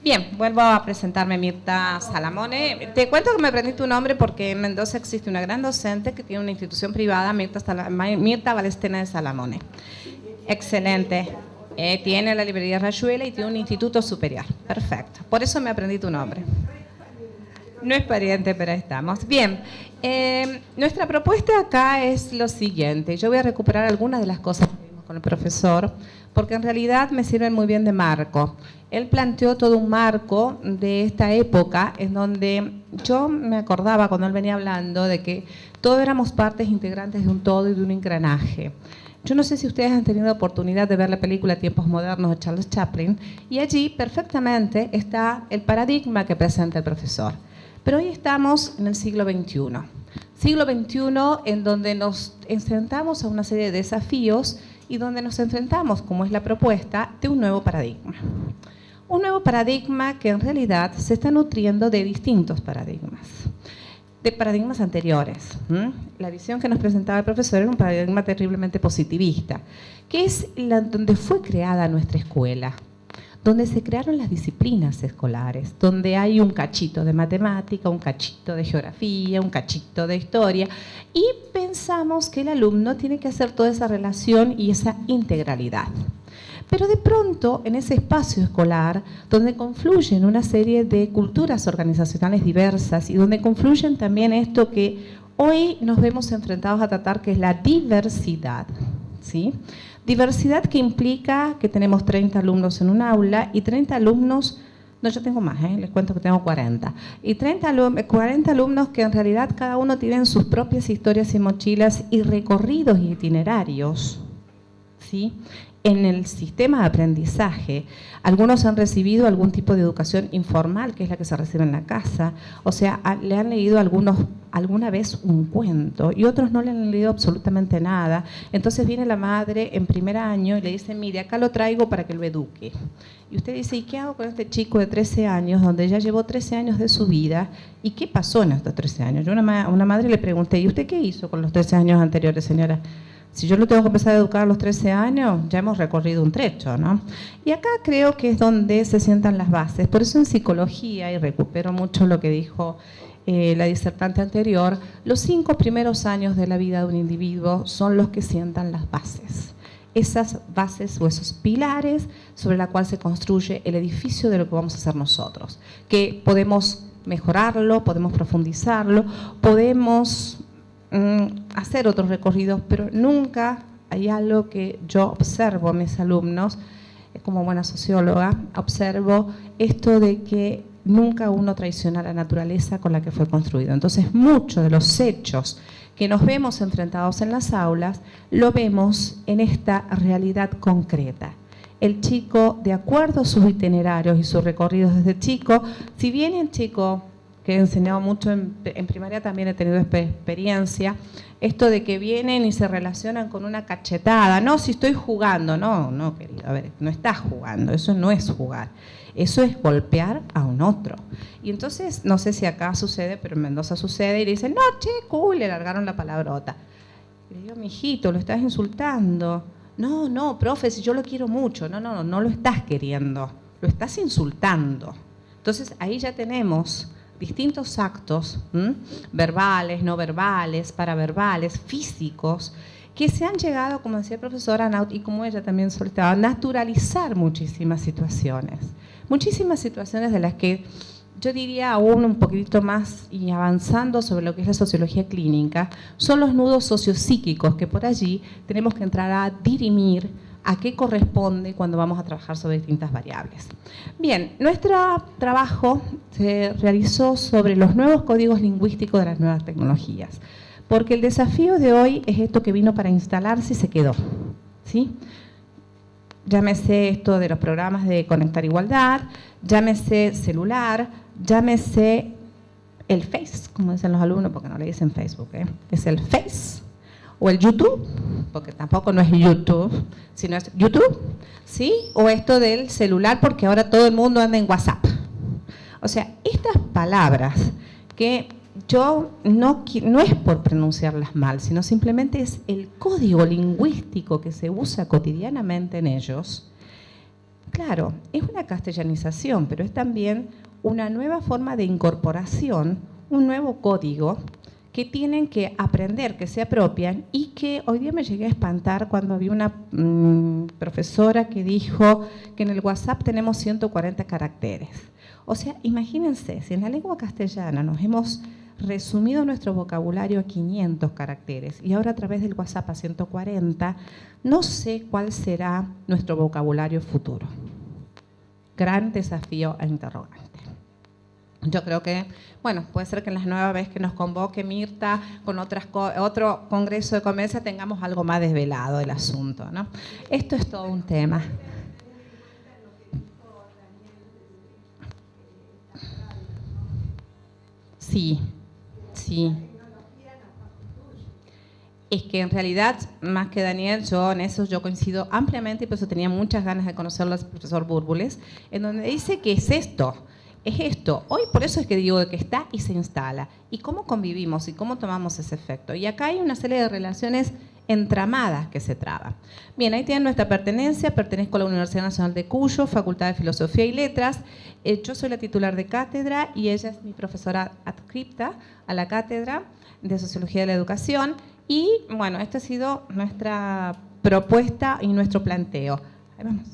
Bien, vuelvo a presentarme, Mirta Salamone. Te cuento que me aprendí tu nombre porque en Mendoza existe una gran docente que tiene una institución privada, Mirta Balestena de Salamone. Excelente. Tiene la librería Rayuela y tiene un instituto superior. Perfecto. Por eso me aprendí tu nombre. No es pariente, pero estamos. Bien, nuestra propuesta acá es lo siguiente. Yo voy a recuperar algunas de las cosas que vimos con el profesor, porque en realidad me sirven muy bien de marco. Él planteó todo un marco de esta época en donde yo me acordaba cuando él venía hablando de que todos éramos partes integrantes de un todo y de un engranaje. Yo no sé si ustedes han tenido la oportunidad de ver la película Tiempos Modernos de Charles Chaplin, y allí perfectamente está el paradigma que presenta el profesor. Pero hoy estamos en el siglo XXI. Siglo XXI en donde nos enfrentamos a una serie de desafíos y donde nos enfrentamos, como es la propuesta, de un nuevo paradigma. Un nuevo paradigma que en realidad se está nutriendo de distintos paradigmas, de paradigmas anteriores. La visión que nos presentaba el profesor era un paradigma terriblemente positivista, que es donde fue creada nuestra escuela, donde se crearon las disciplinas escolares, donde hay un cachito de matemática, un cachito de geografía, un cachito de historia, y pensamos que el alumno tiene que hacer toda esa relación y esa integralidad. Pero de pronto, en ese espacio escolar, donde confluyen una serie de culturas organizacionales diversas y donde confluyen también esto que hoy nos vemos enfrentados a tratar, que es la diversidad, ¿sí? Diversidad que implica que tenemos 30 alumnos en un aula y 30 alumnos, no, yo tengo más, les cuento que tengo 40, y 40 alumnos que en realidad cada uno tienen sus propias historias y mochilas y recorridos y itinerarios, ¿sí? En el sistema de aprendizaje, algunos han recibido algún tipo de educación informal, que es la que se recibe en la casa, o sea, le han leído alguna vez un cuento, y otros no le han leído absolutamente nada. Entonces viene la madre en primer año y le dice, mire, acá lo traigo para que lo eduque. Y usted dice, ¿y qué hago con este chico de 13 años, donde ya llevó 13 años de su vida? ¿Y qué pasó en estos 13 años? Yo a una madre le pregunté, ¿y usted qué hizo con los 13 años anteriores, señora? Si yo lo tengo que empezar a educar a los 13 años, ya hemos recorrido un trecho, ¿no? Y acá creo que es donde se sientan las bases. Por eso en psicología, y recupero mucho lo que dijo la disertante anterior, los 5 primeros años de la vida de un individuo son los que sientan las bases. Esas bases o esos pilares sobre la cual se construye el edificio de lo que vamos a hacer nosotros. Que podemos mejorarlo, podemos profundizarlo, podemos hacer otros recorridos, pero nunca hay algo que yo observo a mis alumnos, como buena socióloga, observo esto de que nunca uno traiciona la naturaleza con la que fue construido. Entonces, muchos de los hechos que nos vemos enfrentados en las aulas, lo vemos en esta realidad concreta. El chico, de acuerdo a sus itinerarios y sus recorridos desde chico, si bien el chico que he enseñado mucho en primaria, también he tenido experiencia, esto de que vienen y se relacionan con una cachetada, no, si estoy jugando, no, querido, a ver, no estás jugando, eso no es jugar, eso es golpear a un otro. Y entonces, no sé si acá sucede, pero en Mendoza sucede, y le dicen, no, che, le largaron la palabrota. Y le digo, mijito, lo estás insultando. No, profe, si yo lo quiero mucho. No lo estás queriendo, lo estás insultando. Entonces, ahí ya tenemos distintos actos, verbales, no verbales, paraverbales, físicos, que se han llegado, como decía el profesor Anaut, y como ella también soltaba, a naturalizar muchísimas situaciones de las que yo diría aún un poquitito más y avanzando sobre lo que es la sociología clínica, son los nudos sociopsíquicos que por allí tenemos que entrar a dirimir a qué corresponde cuando vamos a trabajar sobre distintas variables. Bien, nuestro trabajo se realizó sobre los nuevos códigos lingüísticos de las nuevas tecnologías, porque el desafío de hoy es esto que vino para instalarse y se quedó, ¿sí? Llámese esto de los programas de Conectar Igualdad, llámese celular, llámese el Face, como dicen los alumnos, porque no le dicen Facebook, es el Face, o el YouTube, porque tampoco no es YouTube, sino es YouTube, ¿sí? O esto del celular, porque ahora todo el mundo anda en WhatsApp. O sea, estas palabras que yo no es por pronunciarlas mal, sino simplemente es el código lingüístico que se usa cotidianamente en ellos, Claro, es una castellanización, pero es también una nueva forma de incorporación, un nuevo código que tienen que aprender, que se apropian, y que hoy día me llegué a espantar cuando había una profesora que dijo que en el WhatsApp tenemos 140 caracteres. O sea, imagínense, si en la lengua castellana nos hemos resumido nuestro vocabulario a 500 caracteres y ahora a través del WhatsApp a 140, no sé cuál será nuestro vocabulario futuro. Gran desafío e interrogante. Yo creo que, bueno, puede ser que en la nueva vez que nos convoque Mirta con otro congreso de comercio tengamos algo más desvelado del asunto, ¿no? Esto es todo un tema. Sí, sí. Es que en realidad, más que Daniel, yo en eso yo coincido ampliamente y por eso tenía muchas ganas de conocerlo al profesor Búrbules, en donde dice que es esto. Es esto. Hoy por eso es que digo que está y se instala. Y cómo convivimos y cómo tomamos ese efecto. Y acá hay una serie de relaciones entramadas que se traban. Bien, ahí tienen nuestra pertenencia. Pertenezco a la Universidad Nacional de Cuyo, Facultad de Filosofía y Letras. Yo soy la titular de cátedra y ella es mi profesora adscripta a la cátedra de Sociología de la Educación. Y bueno, esta ha sido nuestra propuesta y nuestro planteo. Ahí vamos.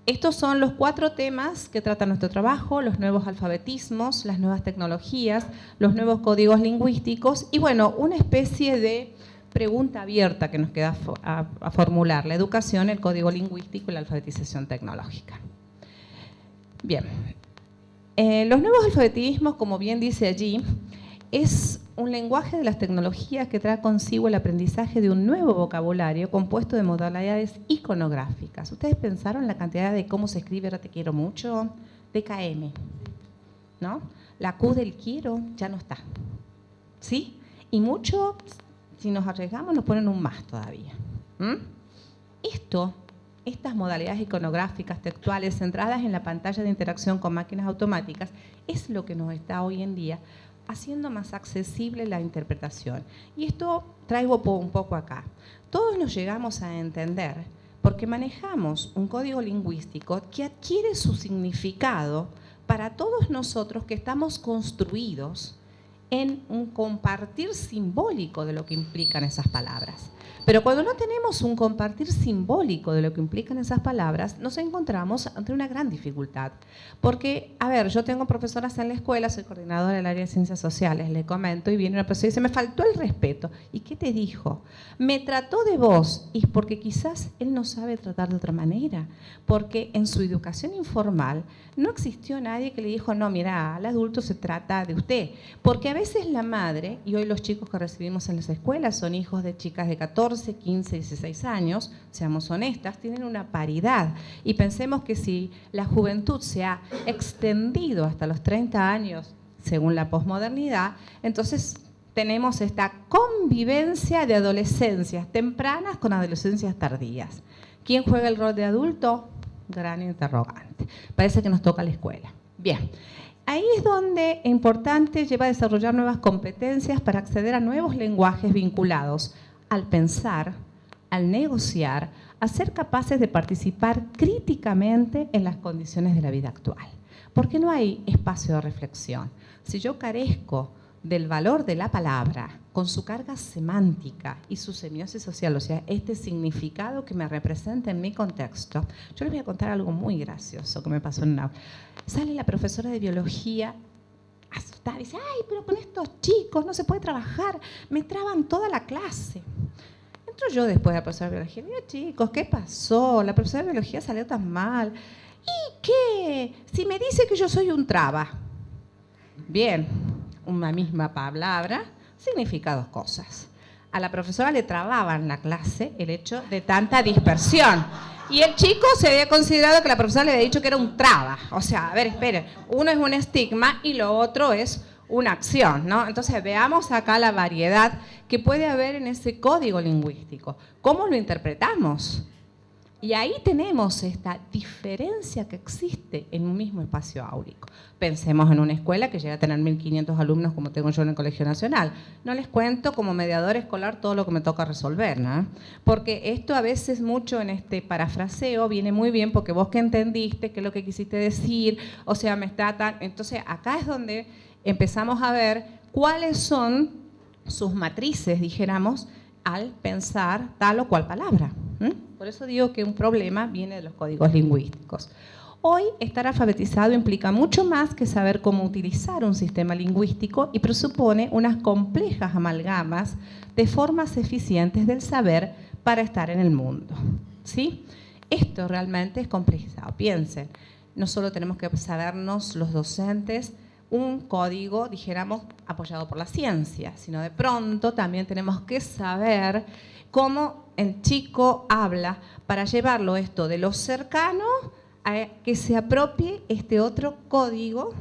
Estos son los 4 temas que trata nuestro trabajo: los nuevos alfabetismos, las nuevas tecnologías, los nuevos códigos lingüísticos y, bueno, una especie de pregunta abierta que nos queda a formular: la educación, el código lingüístico y la alfabetización tecnológica. Bien, los nuevos alfabetismos, como bien dice allí, es un lenguaje de las tecnologías que trae consigo el aprendizaje de un nuevo vocabulario compuesto de modalidades iconográficas. ¿Ustedes pensaron la cantidad de cómo se escribe ahora te quiero mucho? DKM, ¿no? La Q del quiero ya no está, ¿sí? Y mucho, si nos arriesgamos, nos ponen un más todavía. Estas modalidades iconográficas, textuales, centradas en la pantalla de interacción con máquinas automáticas, es lo que nos está hoy en día haciendo más accesible la interpretación. Y esto traigo un poco acá. Todos nos llegamos a entender porque manejamos un código lingüístico que adquiere su significado para todos nosotros que estamos construidos en un compartir simbólico de lo que implican esas palabras. Pero cuando no tenemos un compartir simbólico de lo que implican esas palabras, nos encontramos ante una gran dificultad. Porque, a ver, yo tengo profesoras en la escuela, soy coordinadora del área de ciencias sociales, le comento, y viene una profesora y dice, me faltó el respeto. ¿Y qué te dijo? Me trató de vos, y porque quizás él no sabe tratar de otra manera. Porque en su educación informal no existió nadie que le dijo, no, mira, al adulto se trata de usted. Porque a veces la madre, y hoy los chicos que recibimos en las escuelas son hijos de chicas de 14, 15, 16 años, seamos honestas, tienen una paridad. Y pensemos que si la juventud se ha extendido hasta los 30 años, según la posmodernidad, entonces tenemos esta convivencia de adolescencias tempranas con adolescencias tardías. ¿Quién juega el rol de adulto? Gran interrogante. Parece que nos toca la escuela. Bien. Ahí es donde es importante lleva a desarrollar nuevas competencias para acceder a nuevos lenguajes vinculados al pensar, al negociar, a ser capaces de participar críticamente en las condiciones de la vida actual. Porque no hay espacio de reflexión. Si yo carezco del valor de la palabra, con su carga semántica y su semiosis social, o sea, este significado que me representa en mi contexto, yo les voy a contar algo muy gracioso que me pasó en una... Sale la profesora de biología asustada y dice, ay, pero con estos chicos no se puede trabajar, me traban toda la clase. Entro yo después de la profesora de biología, mira chicos, ¿qué pasó? La profesora de biología salió tan mal. ¿Y qué? Si me dice que yo soy un traba. Bien, una misma palabra significa 2 cosas. A la profesora le trababan la clase el hecho de tanta dispersión. Y el chico se había considerado que la profesora le había dicho que era un traba. O sea, a ver, esperen, uno es un estigma y lo otro es una acción, ¿no? Entonces veamos acá la variedad que puede haber en ese código lingüístico. ¿Cómo lo interpretamos? Y ahí tenemos esta diferencia que existe en un mismo espacio áurico. Pensemos en una escuela que llega a tener 1.500 alumnos como tengo yo en el Colegio Nacional. No les cuento como mediador escolar todo lo que me toca resolver, ¿no? Porque esto a veces mucho en este parafraseo viene muy bien porque vos que entendiste, qué es lo que quisiste decir, o sea, me está tan... Entonces acá es donde empezamos a ver cuáles son sus matrices, dijéramos, al pensar tal o cual palabra. Por eso digo que un problema viene de los códigos lingüísticos. Hoy, estar alfabetizado implica mucho más que saber cómo utilizar un sistema lingüístico y presupone unas complejas amalgamas de formas eficientes del saber para estar en el mundo. ¿Sí? Esto realmente es complejizado. Piensen, no solo tenemos que sabernos los docentes un código, dijéramos, apoyado por la ciencia, sino de pronto también tenemos que saber cómo el chico habla para llevarlo esto de lo cercano a que se apropie este otro código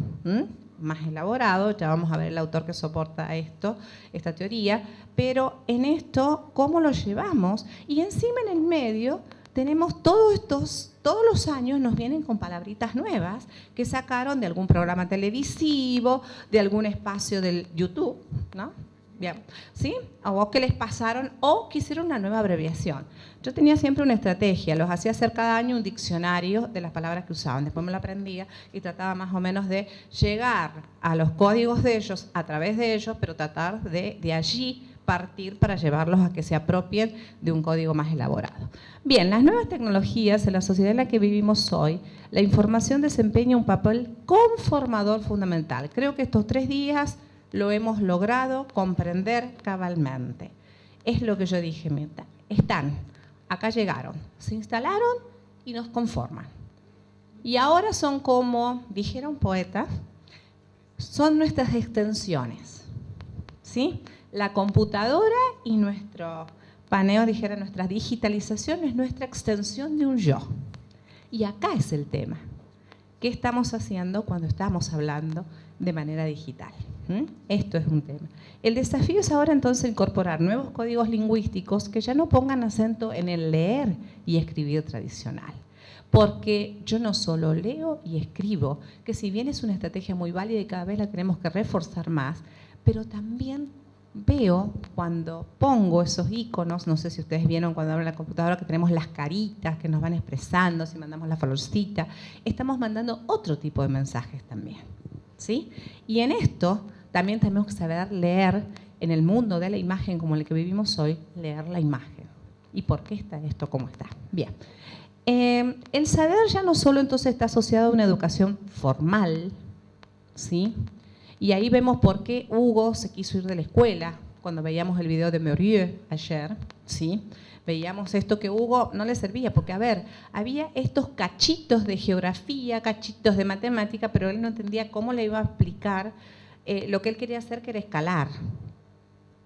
más elaborado. Ya vamos a ver el autor que soporta esto, esta teoría, pero en esto, ¿cómo lo llevamos? Y encima en el medio tenemos todos los años nos vienen con palabritas nuevas que sacaron de algún programa televisivo, de algún espacio del YouTube, ¿no? Bien, ¿sí? O que les pasaron, o que hicieron una nueva abreviación. Yo tenía siempre una estrategia, los hacía hacer cada año un diccionario de las palabras que usaban, después me lo aprendía y trataba más o menos de llegar a los códigos de ellos, a través de ellos, pero tratar de allí partir para llevarlos a que se apropien de un código más elaborado. Bien, las nuevas tecnologías en la sociedad en la que vivimos hoy, la información desempeña un papel conformador fundamental. Creo que estos 3 días lo hemos logrado comprender cabalmente. Es lo que yo dije, Mirta. Están, acá llegaron, se instalaron y nos conforman. Y ahora son como, dijera un poeta, son nuestras extensiones, ¿sí? La computadora y nuestro paneo, dijera, nuestra digitalización es nuestra extensión de un yo. Y acá es el tema. ¿Qué estamos haciendo cuando estamos hablando de manera digital? Esto es un tema. El desafío es ahora entonces incorporar nuevos códigos lingüísticos que ya no pongan acento en el leer y escribir tradicional. Porque yo no solo leo y escribo, que si bien es una estrategia muy válida y cada vez la tenemos que reforzar más, pero también veo cuando pongo esos iconos, no sé si ustedes vieron cuando hablan en la computadora que tenemos las caritas que nos van expresando, si mandamos la florcita, estamos mandando otro tipo de mensajes también, ¿sí? Y en esto también tenemos que saber leer, en el mundo de la imagen como el que vivimos hoy, leer la imagen. ¿Y por qué está esto como está? Bien. El saber ya no solo entonces está asociado a una educación formal, ¿sí? Y ahí vemos por qué Hugo se quiso ir de la escuela. Cuando veíamos el video de Murieux ayer, ¿sí? Veíamos esto que Hugo no le servía, porque a ver, había estos cachitos de geografía, cachitos de matemática, pero él no entendía cómo le iba a explicar lo que él quería hacer, que era escalar,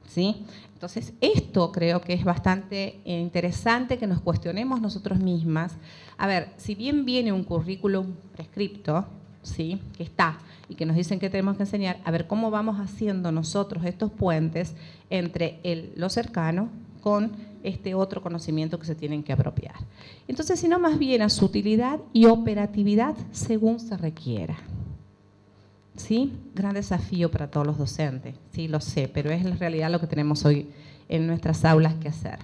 ¿sí? Entonces, esto creo que es bastante interesante que nos cuestionemos nosotros mismas. A ver, si bien viene un currículum prescripto, ¿sí? Que está y que nos dicen que tenemos que enseñar, a ver cómo vamos haciendo nosotros estos puentes entre lo cercano con este otro conocimiento que se tienen que apropiar. Entonces, sino más bien a su utilidad y operatividad según se requiera. ¿Sí? Gran desafío para todos los docentes, sí, lo sé, pero es en realidad lo que tenemos hoy en nuestras aulas que hacer.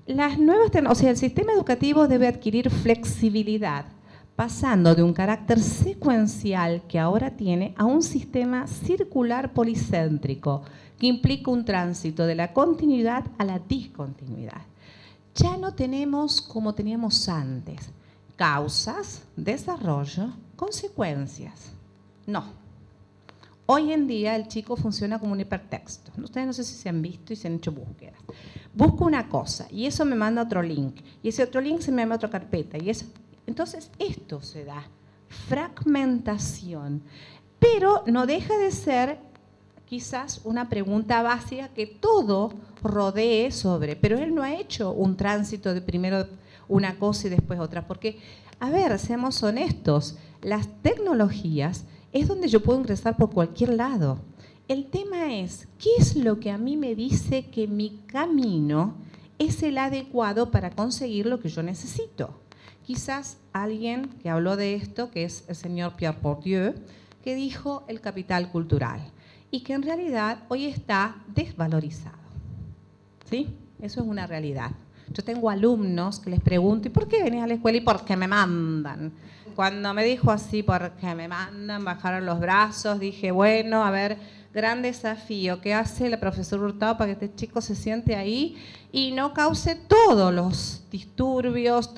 El sistema educativo debe adquirir flexibilidad, pasando de un carácter secuencial que ahora tiene a un sistema circular policéntrico que implica un tránsito de la continuidad a la discontinuidad. Ya no tenemos como teníamos antes, causas, desarrollo, consecuencias. No. Hoy en día el chico funciona como un hipertexto. Ustedes no sé si se han visto y se han hecho búsquedas. Busco una cosa y eso me manda otro link y ese otro link se me manda a otra carpeta y eso. Entonces, esto se da, fragmentación, pero no deja de ser quizás una pregunta básica que todo rodee sobre, pero él no ha hecho un tránsito de primero una cosa y después otra, porque, a ver, seamos honestos, las tecnologías es donde yo puedo ingresar por cualquier lado. El tema es, ¿qué es lo que a mí me dice que mi camino es el adecuado para conseguir lo que yo necesito. Quizás alguien que habló de esto, que es el señor Pierre Bourdieu, que dijo el capital cultural y que en realidad hoy está desvalorizado. ¿Sí? Eso es una realidad. Yo tengo alumnos que les pregunto, ¿y por qué venís a la escuela? Y porque me mandan. Cuando me dijo así, porque me mandan, bajaron los brazos, dije, bueno, a ver, gran desafío. ¿Qué hace la profesora Hurtado para que este chico se siente ahí y no cause todos los disturbios,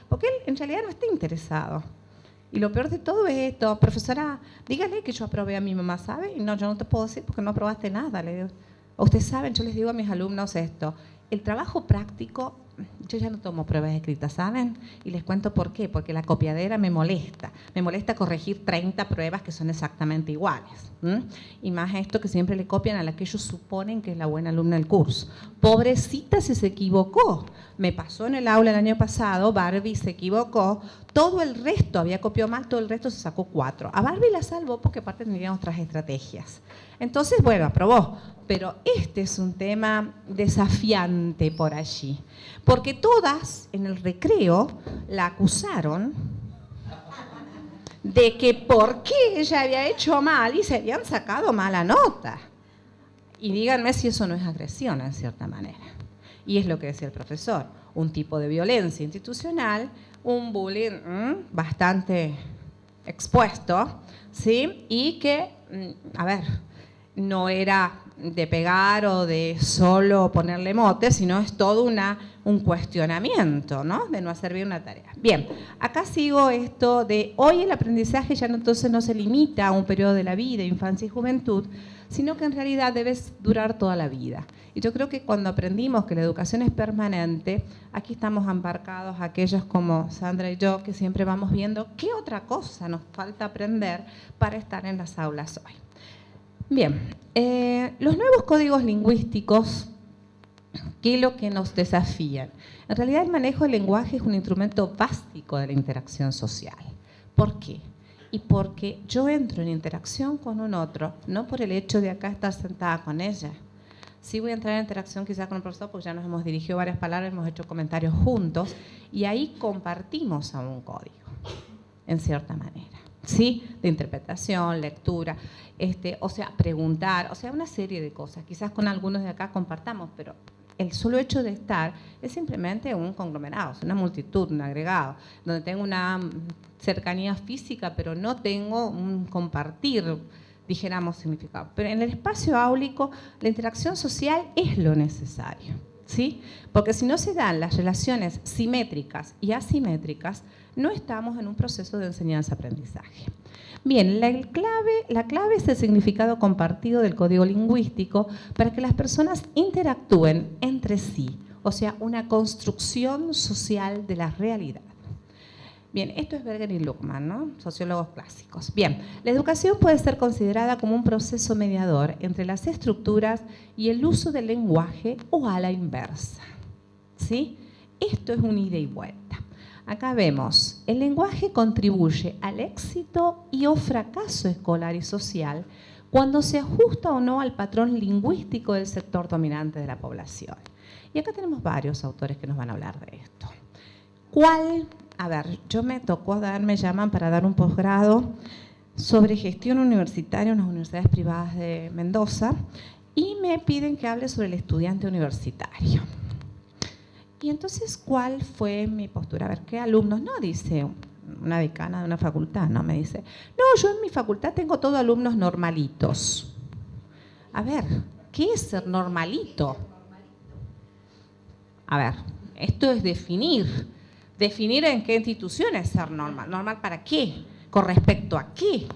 porque él en realidad no está interesado? Y lo peor de todo es esto, profesora, dígale que yo aprobé a mi mamá, ¿sabe? Y no, yo no te puedo decir porque no aprobaste nada. Le digo, ustedes saben, yo les digo a mis alumnos esto, el trabajo práctico, yo ya no tomo pruebas escritas, ¿saben? Y les cuento por qué, porque la copiadera me molesta corregir 30 pruebas que son exactamente iguales. Y más esto que siempre le copian a la que ellos suponen que es la buena alumna del curso. Pobrecita si se equivocó. Me pasó en el aula el año pasado, Barbie se equivocó, todo el resto había copiado mal, todo el resto se sacó 4. A Barbie la salvó porque aparte tenía otras estrategias. Entonces, bueno, aprobó. Pero este es un tema desafiante por allí. Porque todas en el recreo la acusaron de que por qué ella había hecho mal y se habían sacado mala nota. Y díganme si eso no es agresión en cierta manera. Y es lo que decía el profesor, un tipo de violencia institucional, un bullying bastante expuesto, ¿sí? Y que, a ver, no era de pegar o de solo ponerle mote, sino es todo un cuestionamiento, ¿no? De no hacer bien una tarea. Bien, acá sigo esto de hoy el aprendizaje ya no, entonces no se limita a un periodo de la vida, infancia y juventud, sino que en realidad debe durar toda la vida. Y yo creo que cuando aprendimos que la educación es permanente, aquí estamos embarcados aquellos como Sandra y yo, que siempre vamos viendo qué otra cosa nos falta aprender para estar en las aulas hoy. Bien, los nuevos códigos lingüísticos, ¿qué es lo que nos desafían? En realidad el manejo del lenguaje es un instrumento básico de la interacción social. ¿Por qué? Y porque yo entro en interacción con un otro, no por el hecho de acá estar sentada con ella. Sí voy a entrar en interacción quizás con el profesor porque ya nos hemos dirigido varias palabras, hemos hecho comentarios juntos y ahí compartimos a un código, en cierta manera. ¿Sí? De interpretación, lectura, o sea, preguntar, o sea, una serie de cosas. Quizás con algunos de acá compartamos, pero el solo hecho de estar es simplemente un conglomerado, es una multitud, un agregado, donde tengo una cercanía física, pero no tengo un compartir, dijéramos, significado. Pero en el espacio áulico, la interacción social es lo necesario, ¿sí? Porque si no se dan las relaciones simétricas y asimétricas, no estamos en un proceso de enseñanza-aprendizaje. Bien, la clave es el significado compartido del código lingüístico para que las personas interactúen entre sí, o sea, una construcción social de la realidad. Bien, esto es Berger y Luckmann, ¿no? Sociólogos clásicos. Bien, la educación puede ser considerada como un proceso mediador entre las estructuras y el uso del lenguaje o a la inversa, ¿sí? Esto es un ida y vuelta. Acá vemos, el lenguaje contribuye al éxito y o fracaso escolar y social cuando se ajusta o no al patrón lingüístico del sector dominante de la población. Y acá tenemos varios autores que nos van a hablar de esto. ¿Cuál? A ver, me llaman para dar un posgrado sobre gestión universitaria en las universidades privadas de Mendoza y me piden que hable sobre el estudiante universitario. Y entonces, ¿cuál fue mi postura? A ver, ¿qué alumnos? No, dice una decana de una facultad, no, me dice, no, yo en mi facultad tengo todos alumnos normalitos. A ver, ¿qué es ser normalito? A ver, esto es definir en qué institución es ser normal. ¿Normal para qué? ¿Con respecto a qué?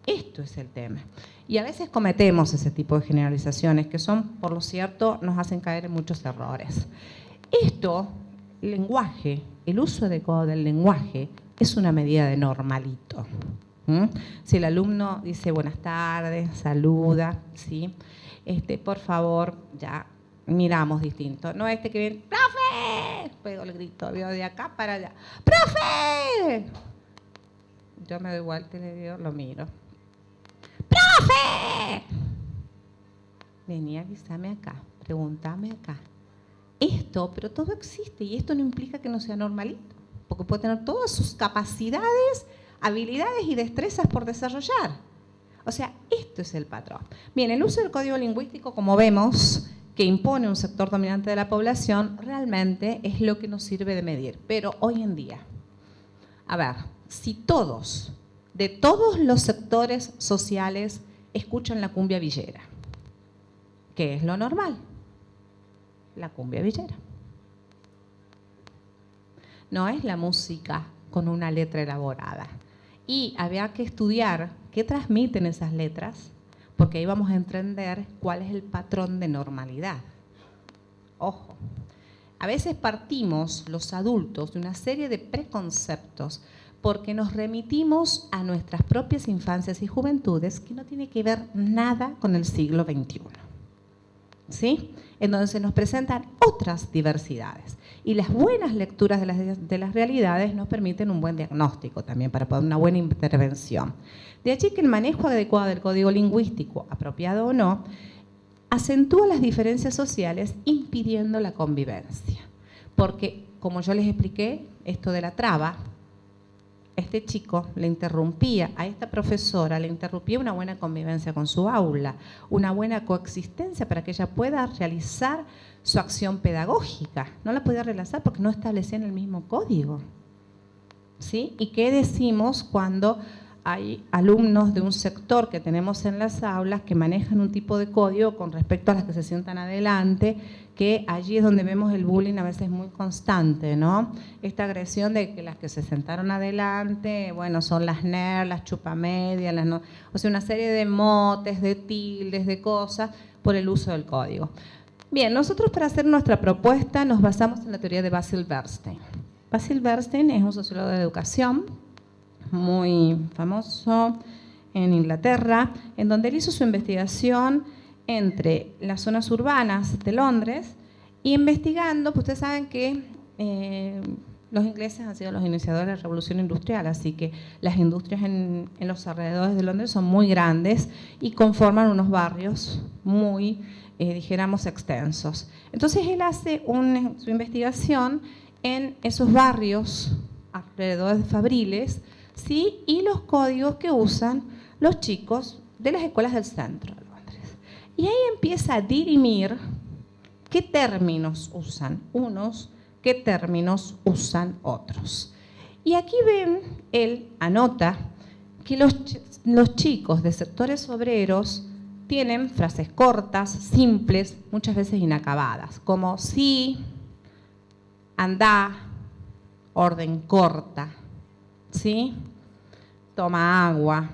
Esto es el tema. Y a veces cometemos ese tipo de generalizaciones que son, por lo cierto, nos hacen caer en muchos errores. Esto, el lenguaje, el uso adecuado del lenguaje es una medida de normalito. Si el alumno dice buenas tardes, saluda, ¿sí? Por favor, ya miramos distinto. No que viene, ¡profe! Pego el grito, veo de acá para allá, ¡profe! Yo me doy vuelta y le digo, lo miro. ¡Profe! Venía, avísame acá, pregúntame acá. Esto, pero todo existe y esto no implica que no sea normalito, porque puede tener todas sus capacidades, habilidades y destrezas por desarrollar. O sea, esto es el patrón. Bien, el uso del código lingüístico, como vemos, que impone un sector dominante de la población, realmente es lo que nos sirve de medir. Pero hoy en día, a ver, si todos, de todos los sectores sociales, escuchan la cumbia villera, ¿qué es lo normal? La cumbia villera. No es la música con una letra elaborada. Y había que estudiar qué transmiten esas letras, porque ahí vamos a entender cuál es el patrón de normalidad. Ojo, a veces partimos los adultos de una serie de preconceptos porque nos remitimos a nuestras propias infancias y juventudes que no tiene que ver nada con el siglo XXI. ¿Sí? En donde se nos presentan otras diversidades. Y las buenas lecturas de las realidades nos permiten un buen diagnóstico también para poder una buena intervención. De allí que el manejo adecuado del código lingüístico, apropiado o no, acentúa las diferencias sociales impidiendo la convivencia. Porque, como yo les expliqué, esto de la traba, este chico le interrumpía a esta profesora, le interrumpía una buena convivencia con su aula, una buena coexistencia para que ella pueda realizar su acción pedagógica. No la podía realizar porque no establecían el mismo código. ¿Sí? ¿Y qué decimos cuando hay alumnos de un sector que tenemos en las aulas que manejan un tipo de código con respecto a las que se sientan adelante, que allí es donde vemos el bullying a veces muy constante, ¿no? Esta agresión de que las que se sentaron adelante, bueno, son las nerds, las chupamedias, las no, o sea, una serie de motes, de tildes, de cosas por el uso del código. Bien, nosotros para hacer nuestra propuesta nos basamos en la teoría de Basil Bernstein. Basil Bernstein es un sociólogo de educación muy famoso en Inglaterra, en donde él hizo su investigación entre las zonas urbanas de Londres y investigando, pues ustedes saben que los ingleses han sido los iniciadores de la revolución industrial, así que las industrias en los alrededores de Londres son muy grandes y conforman unos barrios muy, dijéramos, extensos. Entonces él hace su investigación en esos barrios alrededor de Fabriles, ¿sí? Y los códigos que usan los chicos de las escuelas del centro de Londres. Y ahí empieza a dirimir qué términos usan unos, qué términos usan otros. Y aquí ven, él anota que los chicos de sectores obreros tienen frases cortas, simples, muchas veces inacabadas, como sí, andá, orden corta, ¿sí? Toma agua,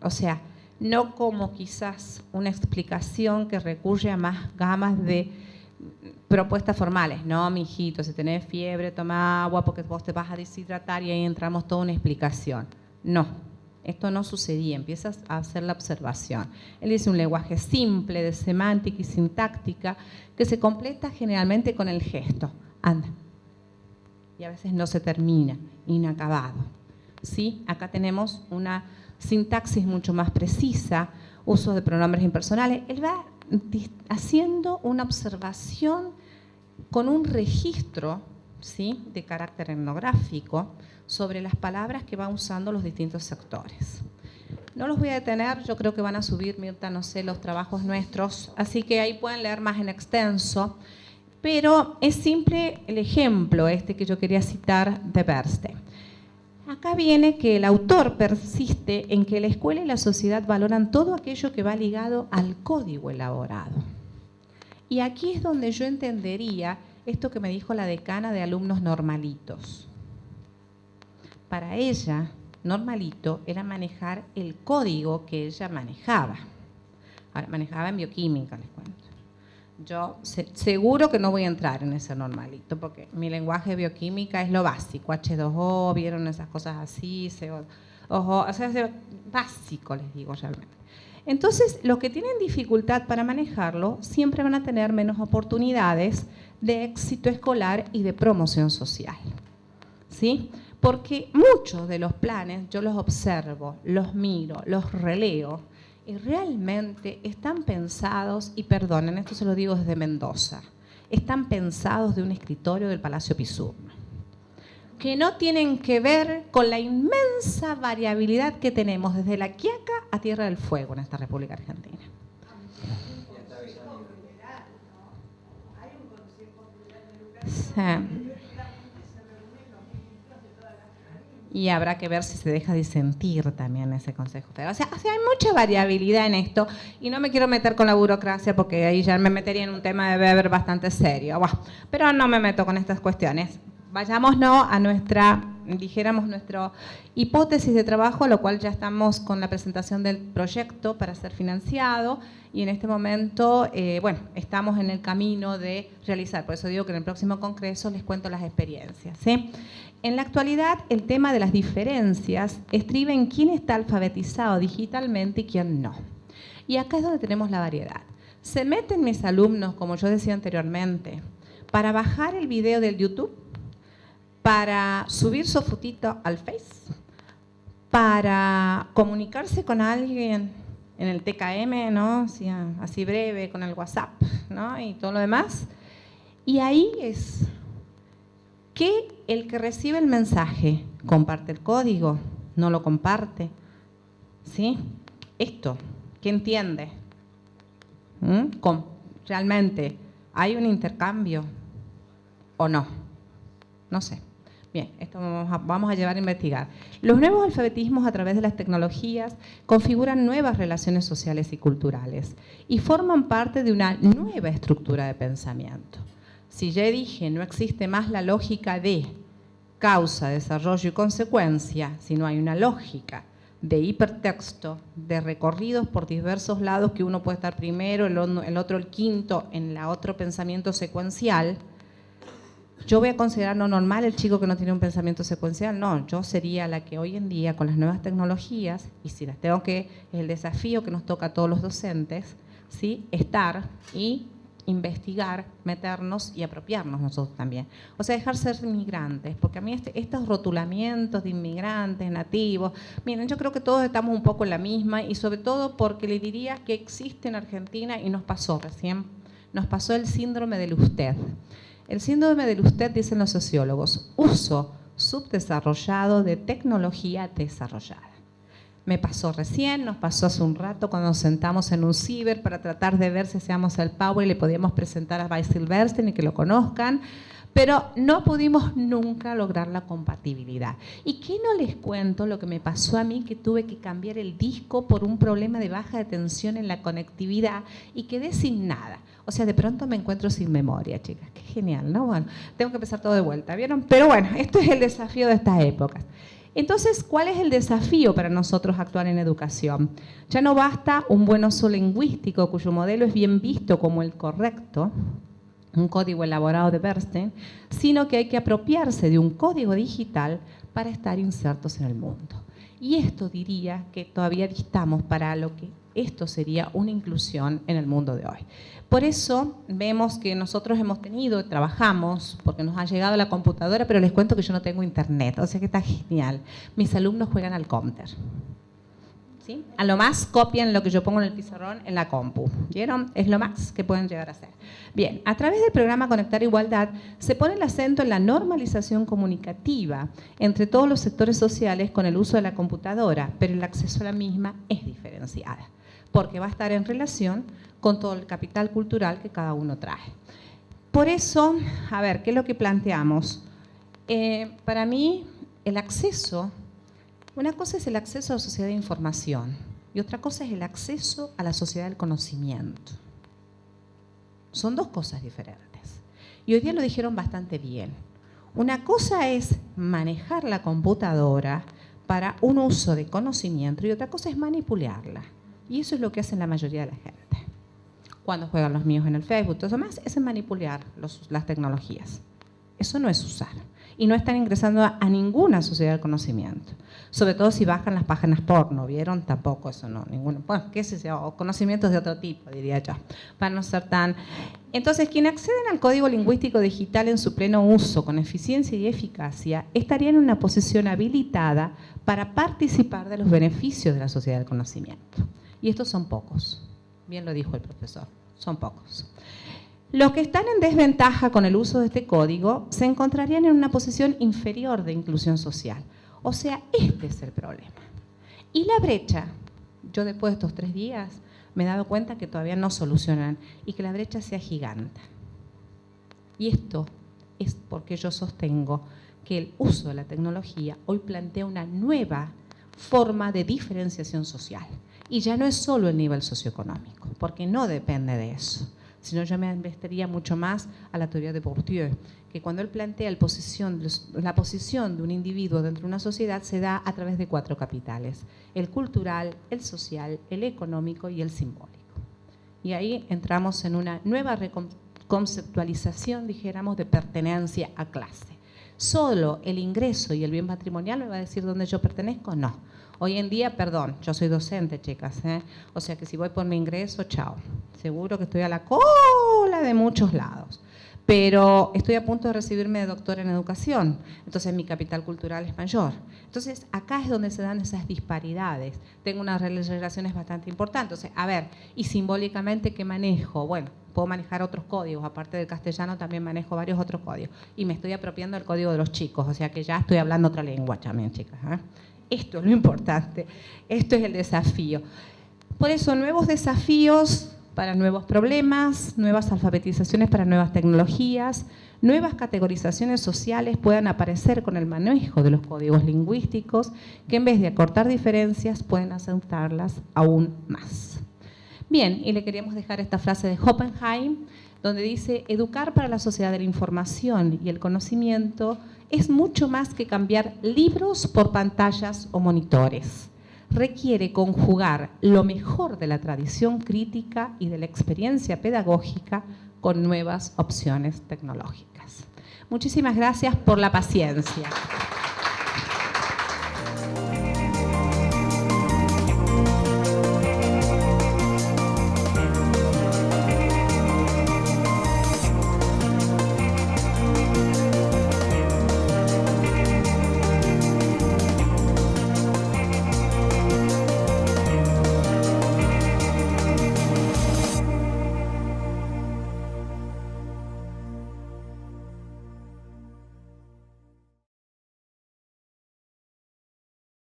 o sea, no como quizás una explicación que recurre a más gamas de propuestas formales. No, mijito, si tenés fiebre, toma agua porque vos te vas a deshidratar y ahí entramos toda una explicación. No, esto no sucedía, empiezas a hacer la observación. Él dice un lenguaje simple de semántica y sintáctica que se completa generalmente con el gesto. Anda. Y a veces no se termina, inacabado. ¿Sí? Acá tenemos una sintaxis mucho más precisa, uso de pronombres impersonales. Él va haciendo una observación con un registro, ¿sí?, de carácter etnográfico sobre las palabras que van usando los distintos sectores. No los voy a detener, yo creo que van a subir, Mirta, no sé, los trabajos nuestros, así que ahí pueden leer más en extenso. Pero es simple el ejemplo que yo quería citar de Bernstein. Acá viene que el autor persiste en que la escuela y la sociedad valoran todo aquello que va ligado al código elaborado. Y aquí es donde yo entendería esto que me dijo la decana de alumnos normalitos. Para ella, normalito era manejar el código que ella manejaba. Ahora, manejaba en bioquímica, les cuento. Yo seguro que no voy a entrar en ese normalito, porque mi lenguaje de bioquímica es lo básico, H2O, vieron esas cosas así, CO2, o sea, es básico, les digo realmente. Entonces, los que tienen dificultad para manejarlo siempre van a tener menos oportunidades de éxito escolar y de promoción social, ¿sí? Porque muchos de los planes yo los observo, los miro, los releo, y realmente están pensados, y perdonen, esto se lo digo desde Mendoza, están pensados de un escritorio del Palacio Pizzurno, que no tienen que ver con la inmensa variabilidad que tenemos desde La Quiaca a Tierra del Fuego en esta República Argentina. Sí. Y habrá que ver si se deja disentir también ese Consejo Federal. O sea, hay mucha variabilidad en esto y no me quiero meter con la burocracia porque ahí ya me metería en un tema de Weber bastante serio. Bueno, pero no me meto con estas cuestiones. Vayámonos a nuestra hipótesis de trabajo, a lo cual ya estamos con la presentación del proyecto para ser financiado y en este momento, bueno, estamos en el camino de realizar. Por eso digo que en el próximo congreso les cuento las experiencias, ¿sí? En la actualidad, el tema de las diferencias estriba en quién está alfabetizado digitalmente y quién no. Y acá es donde tenemos la variedad. Se meten mis alumnos, como yo decía anteriormente, para bajar el video del YouTube, para subir su fotito al Face, para comunicarse con alguien en el TKM, ¿no? Así breve, con el WhatsApp, ¿no? Y todo lo demás. Y ahí es que el que recibe el mensaje comparte el código, no lo comparte, ¿sí? Esto, ¿qué entiende? ¿Realmente hay un intercambio o no? No sé. Bien, esto vamos a llevar a investigar. Los nuevos alfabetismos a través de las tecnologías configuran nuevas relaciones sociales y culturales y forman parte de una nueva estructura de pensamiento. Si ya dije, no existe más la lógica de causa, desarrollo y consecuencia, sino hay una lógica de hipertexto, de recorridos por diversos lados que uno puede estar primero, el otro el quinto, en la otro pensamiento secuencial. Yo voy a considerar no normal el chico que no tiene un pensamiento secuencial, no, yo sería la que hoy en día con las nuevas tecnologías, y si las tengo que, es el desafío que nos toca a todos los docentes, ¿sí? Estar y investigar, meternos y apropiarnos nosotros también. O sea, dejar ser inmigrantes, porque a mí estos rotulamientos de inmigrantes, nativos, miren, yo creo que todos estamos un poco en la misma y sobre todo porque le diría que existe en Argentina y nos pasó recién, nos pasó el síndrome del usted. El síndrome del usted, dicen los sociólogos, uso subdesarrollado de tecnología desarrollada. Me pasó recién, nos pasó hace un rato cuando nos sentamos en un ciber para tratar de ver si hacíamos el Power y le podíamos presentar a By Silverstein y que lo conozcan, pero no pudimos nunca lograr la compatibilidad. ¿Y qué no les cuento lo que me pasó a mí, que tuve que cambiar el disco por un problema de baja de tensión en la conectividad y quedé sin nada? O sea, de pronto me encuentro sin memoria, chicas. Qué genial, ¿no? Bueno, tengo que empezar todo de vuelta, ¿vieron? Pero bueno, esto es el desafío de estas épocas. Entonces, ¿cuál es el desafío para nosotros actuar en educación? Ya no basta un buen uso lingüístico cuyo modelo es bien visto como el correcto, un código elaborado de Bernstein, sino que hay que apropiarse de un código digital para estar insertos en el mundo. Y esto diría que todavía distamos para lo que esto sería una inclusión en el mundo de hoy. Por eso vemos que nosotros hemos tenido, trabajamos, porque nos ha llegado la computadora, pero les cuento que yo no tengo internet, o sea que está genial. Mis alumnos juegan al counter. ¿Sí? A lo más copian lo que yo pongo en el pizarrón en la compu. ¿Vieron? Es lo más que pueden llegar a hacer. Bien, a través del programa Conectar Igualdad se pone el acento en la normalización comunicativa entre todos los sectores sociales con el uso de la computadora, pero el acceso a la misma es diferenciada, porque va a estar en relación con todo el capital cultural que cada uno trae. Por eso, a ver, ¿qué es lo que planteamos? Para mí, el acceso, una cosa es el acceso a la sociedad de información y otra cosa es el acceso a la sociedad del conocimiento. Son dos cosas diferentes. Y hoy día lo dijeron bastante bien. Una cosa es manejar la computadora para un uso de conocimiento y otra cosa es manipularla. Y eso es lo que hacen la mayoría de la gente. Cuando juegan los míos en el Facebook, todo eso más, es manipular las tecnologías. Eso no es usar. Y no están ingresando a ninguna sociedad del conocimiento. Sobre todo si bajan las páginas porno, ¿vieron? Tampoco eso no, ninguno. Bueno, qué sé yo, o conocimientos de otro tipo, diría yo, para no ser tan... Entonces, quienes acceden al código lingüístico digital en su pleno uso, con eficiencia y eficacia, estarían en una posición habilitada para participar de los beneficios de la sociedad del conocimiento. Y estos son pocos. Bien lo dijo el profesor, son pocos. Los que están en desventaja con el uso de este código se encontrarían en una posición inferior de inclusión social. O sea, este es el problema. Y la brecha, yo después de estos 3 días me he dado cuenta que todavía no solucionan y que la brecha sea gigante. Y esto es porque yo sostengo que el uso de la tecnología hoy plantea una nueva forma de diferenciación social. Y ya no es solo el nivel socioeconómico, porque no depende de eso, sino yo me investiría mucho más a la teoría de Bourdieu, que cuando él plantea la posición de un individuo dentro de una sociedad se da a través de 4 capitales: el cultural, el social, el económico y el simbólico. Y ahí entramos en una nueva conceptualización, dijéramos, de pertenencia a clase. ¿Solo el ingreso y el bien patrimonial me va a decir dónde yo pertenezco? No. Hoy en día, perdón, yo soy docente, chicas, o sea que si voy por mi ingreso, chao. Seguro que estoy a la cola de muchos lados. Pero estoy a punto de recibirme de doctora en educación, entonces mi capital cultural es mayor. Entonces acá es donde se dan esas disparidades. Tengo unas relaciones bastante importantes. O sea, a ver, y simbólicamente, ¿qué manejo? Bueno, puedo manejar otros códigos, aparte del castellano también manejo varios otros códigos. Y me estoy apropiando del código de los chicos, o sea que ya estoy hablando otra lengua también, chicas. Esto es lo importante, esto es el desafío. Por eso, nuevos desafíos para nuevos problemas, nuevas alfabetizaciones para nuevas tecnologías, nuevas categorizaciones sociales puedan aparecer con el manejo de los códigos lingüísticos, que en vez de acortar diferencias, pueden acentuarlas aún más. Bien, y le queríamos dejar esta frase de Oppenheim, donde dice: educar para la sociedad de la información y el conocimiento es mucho más que cambiar libros por pantallas o monitores. Requiere conjugar lo mejor de la tradición crítica y de la experiencia pedagógica con nuevas opciones tecnológicas. Muchísimas gracias por la paciencia.